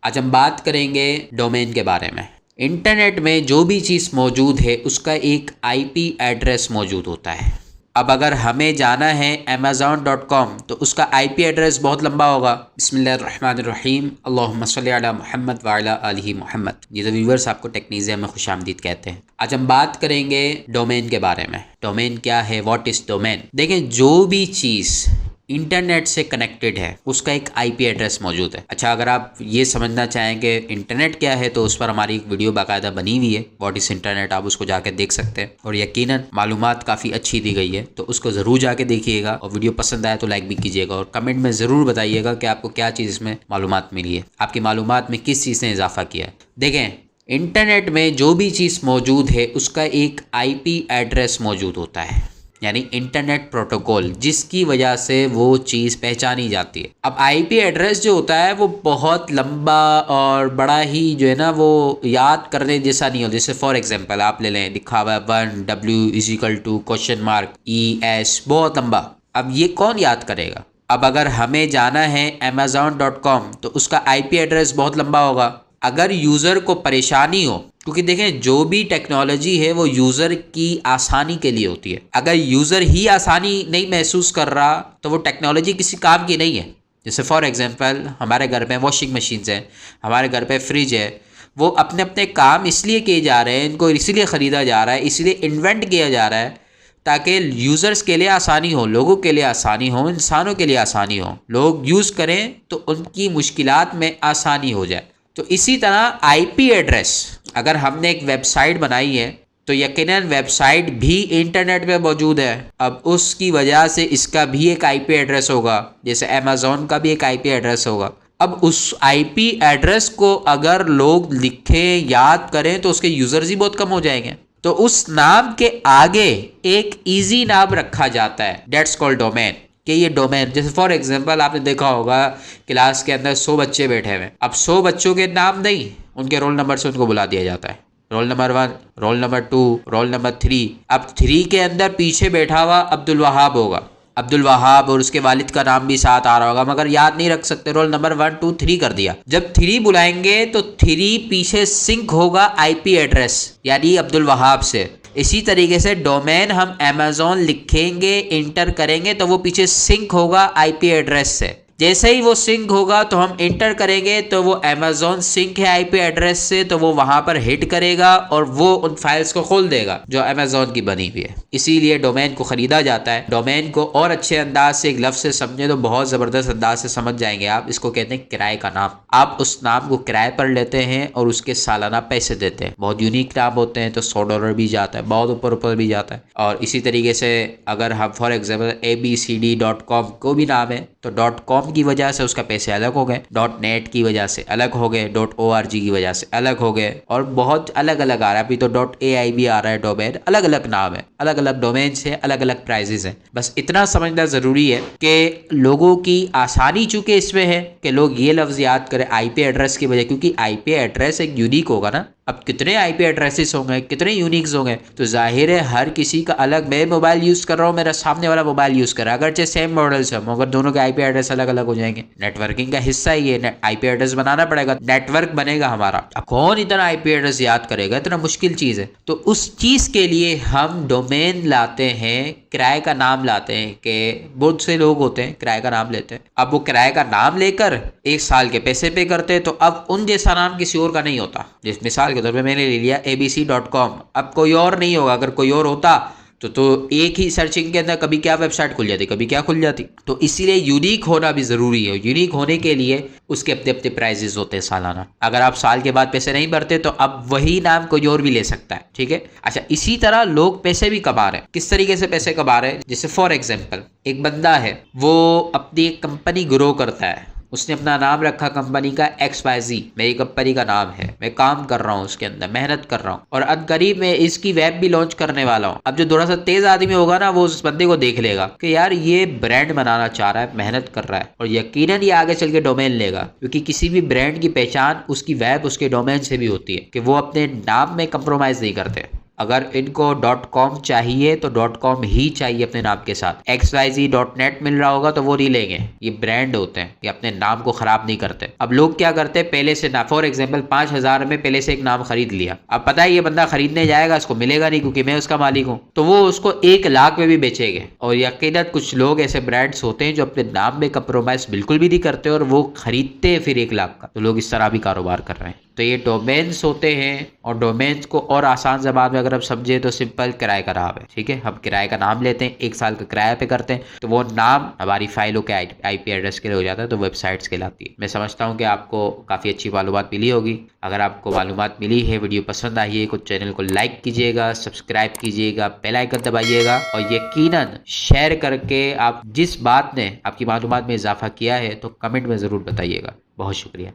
आज हम बात करेंगे डोमेन के बारे में। इंटरनेट में जो भी चीज़ मौजूद है उसका एक आईपी एड्रेस मौजूद होता है। अब अगर हमें जाना है amazon.com तो उसका आईपी एड्रेस बहुत लंबा होगा। बिस्मिल्लाहिर्रहमानिर्रहीम, अल्लाहुम्मा सल्ली अला मुहम्मद व अला आलिहि मुहम्मद। ये तो व्यूवर्स आपको टेक्नीज़िया में खुशामदीद कहते हैं। आज हम बात करेंगे डोमेन के बारे में। डोमेन क्या है, व्हाट इज़ डोमेन। देखें, जो भी चीज़ इंटरनेट से कनेक्टेड है उसका एक आईपी एड्रेस मौजूद है। अच्छा, अगर आप ये समझना चाहें कि इंटरनेट क्या है तो उस पर हमारी एक वीडियो बाकायदा बनी हुई है, व्हाट इज़ इंटरनेट, आप उसको जाकर देख सकते हैं और यकीनन मालूमात काफ़ी अच्छी दी गई है, तो उसको ज़रूर जाके देखिएगा। और वीडियो पसंद आए तो लाइक भी कीजिएगा और कमेंट में ज़रूर बताइएगा कि आपको क्या चीज़ इसमें मालूमात मिली है, आपकी मालूमात में किस चीज़ ने इजाफा किया है। देखें, इंटरनेट में जो भी चीज़ मौजूद है उसका एक आईपी एड्रेस मौजूद होता है, यानी इंटरनेट प्रोटोकॉल, जिसकी वजह से वो चीज़ पहचानी जाती है। अब आईपी एड्रेस जो होता है वो बहुत लंबा और बड़ा ही जो है ना वो याद करने जैसा नहीं होता। जैसे फॉर एग्जांपल आप ले लें, लिखा हुआ है 1W=?ES, बहुत लंबा। अब ये कौन याद करेगा। अब अगर हमें जाना है amazon.com तो उसका आईपी एड्रेस बहुत लंबा होगा। अगर यूज़र को परेशानी हो, क्योंकि देखें जो भी टेक्नोलॉजी है वो यूज़र की आसानी के लिए होती है। अगर यूज़र ही आसानी नहीं महसूस कर रहा तो वो टेक्नोलॉजी किसी काम की नहीं है। जैसे फॉर एग्जांपल हमारे घर में वॉशिंग मशीन्स हैं, हमारे घर पे फ्रिज है, वो अपने अपने काम इसलिए किए जा रहे हैं, इनको इसलिए ख़रीदा जा रहा है, इसलिए इन्वेंट किया जा रहा है ताकि यूज़र्स के लिए आसानी हो, लोगों के लिए आसानी हो, इंसानों के लिए आसानी हो, लोग यूज़ करें तो उनकी मुश्किलात में आसानी हो जाए। तो इसी तरह आईपी एड्रेस, अगर हमने एक वेबसाइट बनाई है तो यकीनन वेबसाइट भी इंटरनेट पे मौजूद है। अब उसकी वजह से इसका भी एक आईपी एड्रेस होगा, जैसे अमेज़ॉन का भी एक आईपी एड्रेस होगा। अब उस आईपी एड्रेस को अगर लोग लिखें, याद करें तो उसके यूज़र्स ही बहुत कम हो जाएंगे। तो उस नाम के आगे एक ईजी नाम रखा जाता है, डेट्स कॉल्ड डोमेन, कि ये डोमेन। जैसे फॉर एग्जांपल आपने देखा होगा क्लास के अंदर 100 बच्चे बैठे हुए, अब 100 बच्चों के नाम नहीं, उनके रोल नंबर से उनको बुला दिया जाता है। Roll number 1, roll number 2, roll number 3। अब 3 के अंदर पीछे बैठा हुआ अब्दुल वहाब होगा, अब्दुल वहाब, और उसके वालिद का नाम भी साथ आ रहा होगा, मगर याद नहीं रख सकते, रोल नंबर 1 2 3 कर दिया। जब 3 बुलाएंगे तो 3 पीछे सिंक होगा आईपी एड्रेस, यानी अब्दुल वहाब से। इसी तरीके से डोमेन हम अमेज़ॉन लिखेंगे, इंटर करेंगे तो वो पीछे सिंक होगा आईपी एड्रेस से। जैसे ही वो सिंक होगा तो हम इंटर करेंगे तो वो अमेज़ॉन सिंक है आईपी एड्रेस से, तो वो वहां पर हिट करेगा और वो उन फाइल्स को खोल देगा जो अमेज़ॉन की बनी हुई है। इसीलिए डोमेन को ख़रीदा जाता है। डोमेन को और अच्छे अंदाज से, एक लफ्ज़ से समझे तो बहुत ज़बरदस्त अंदाज से समझ जाएंगे आप। इसको कहते हैं किराए का नाम। आप उस नाम को किराए पर लेते हैं और उसके सालाना पैसे देते हैं। बहुत यूनिक नाम होते हैं तो $100 भी जाता है, बहुत ऊपर भी जाता है। और इसी तरीके से अगर हम फॉर एग्जाम्पल abcd.com को भी नाम है तो .com की वजह से उसका पैसे अलग हो गए, .net की वजह से अलग हो गए, .org की वजह से अलग हो गए, और बहुत अलग अलग आ रहा है। अभी तो .ai भी आ रहा है डोमेन। अलग अलग नाम है, अलग अलग डोमेन से अलग अलग प्राइजेस हैं। बस इतना समझना ज़रूरी है कि लोगों की आसानी चूँकि इसमें है कि लोग ये लफ्ज़ याद करें आईपी एड्रेस की वजह, क्योंकि आईपी एड्रेस एक यूनिक होगा ना। अब कितने आईपी एड्रेसेस होंगे, कितने यूनिक्स होंगे, तो जाहिर है हर किसी का अलग। मैं मोबाइल यूज़ कर रहा हूँ, मेरा सामने वाला मोबाइल यूज़ कर रहा है, अगरचे सेम मॉडल्स है मगर दोनों के आईपी एड्रेस अलग अलग हो जाएंगे। नेटवर्किंग का हिस्सा ही है, आईपी एड्रेस बनाना पड़ेगा, नेटवर्क बनेगा हमारा। अब कौन इतना आईपी एड्रेस याद करेगा, इतना मुश्किल चीज़ है। तो उस चीज़ के लिए हम डोमेन लाते हैं, किराए का नाम लाते हैं, कि बहुत से लोग होते हैं किराए का नाम लेते हैं। अब वो किराए का नाम लेकर 1 साल के पैसे पे करते हैं, तो अब उन जैसा नाम किसी और का नहीं होता। जिस मिसाल के तौर पे मैंने ले लिया abc.com, अब कोई और नहीं होगा। अगर कोई और होता तो एक ही सर्चिंग के अंदर कभी क्या वेबसाइट खुल जाती, कभी क्या खुल जाती। तो इसीलिए यूनिक होना भी ज़रूरी है। यूनिक होने के लिए उसके अपने अपने प्राइजेस होते हैं सालाना। अगर आप साल के बाद पैसे नहीं भरते तो अब वही नाम कोई और भी ले सकता है, ठीक है। अच्छा, इसी तरह लोग पैसे भी कमा रहे हैं। किस तरीके से पैसे कमा रहे हैं, जैसे फॉर एग्जाम्पल एक बंदा है, वो अपनी एक कंपनी ग्रो करता है, उसने अपना नाम रखा कंपनी का XYZ, मेरी कंपनी का नाम है, मैं काम कर रहा हूँ उसके अंदर, मेहनत कर रहा हूँ, और अनकरीब मैं इसकी वेब भी लॉन्च करने वाला हूँ। अब जो थोड़ा सा तेज आदमी होगा ना, वो उस बंदे को देख लेगा कि यार ये ब्रांड बनाना चाह रहा है, मेहनत कर रहा है, और यकीनन ये आगे चल के डोमेन लेगा। क्योंकि किसी भी ब्रांड की पहचान उसकी वेब, उसके डोमेन से भी होती है, कि वो अपने नाम में कंप्रोमाइज नहीं करते। अगर इनको .com चाहिए तो .com ही चाहिए अपने नाम के साथ। xyz.net मिल रहा होगा तो वो नहीं लेंगे, ये ब्रांड होते हैं, ये अपने नाम को खराब नहीं करते। अब लोग क्या करते हैं, पहले से ना, फॉर एग्जाम्पल 5,000 में पहले से एक नाम खरीद लिया, अब पता है ये बंदा खरीदने जाएगा, इसको मिलेगा नहीं क्योंकि मैं उसका मालिक हूँ, तो वो उसको 1 लाख में भी बेचेंगे। और यकीनन कुछ लोग ऐसे ब्रांड्स होते हैं जो अपने नाम में कंप्रोमाइज बिल्कुल भी नहीं करते और वो खरीदते हैं फिर 1 लाख का। तो लोग इस तरह भी कारोबार कर रहे हैं। तो ये डोमेन्स होते हैं, और डोमेन्स को और आसान ज़बान में अगर आप समझे तो सिंपल किराए का नाम है। ठीक है, हम किराए का नाम लेते हैं, 1 साल का किराए पे करते हैं, तो वो नाम हमारी फाइलों के IP एड्रेस के लिए हो जाता है, तो वेबसाइट्स कहलाती है। मैं समझता हूँ कि आपको काफ़ी अच्छी मालूमात मिली होगी। अगर आपको मालूमात मिली है, वीडियो पसंद आई है, कुछ चैनल को लाइक कीजिएगा, सब्सक्राइब कीजिएगा, बेल आइकन दबाइएगा, और यकीनन शेयर करके आप जिस बात ने आपकी मालूमात में इजाफा किया है तो कमेंट में ज़रूर बताइएगा। बहुत शुक्रिया।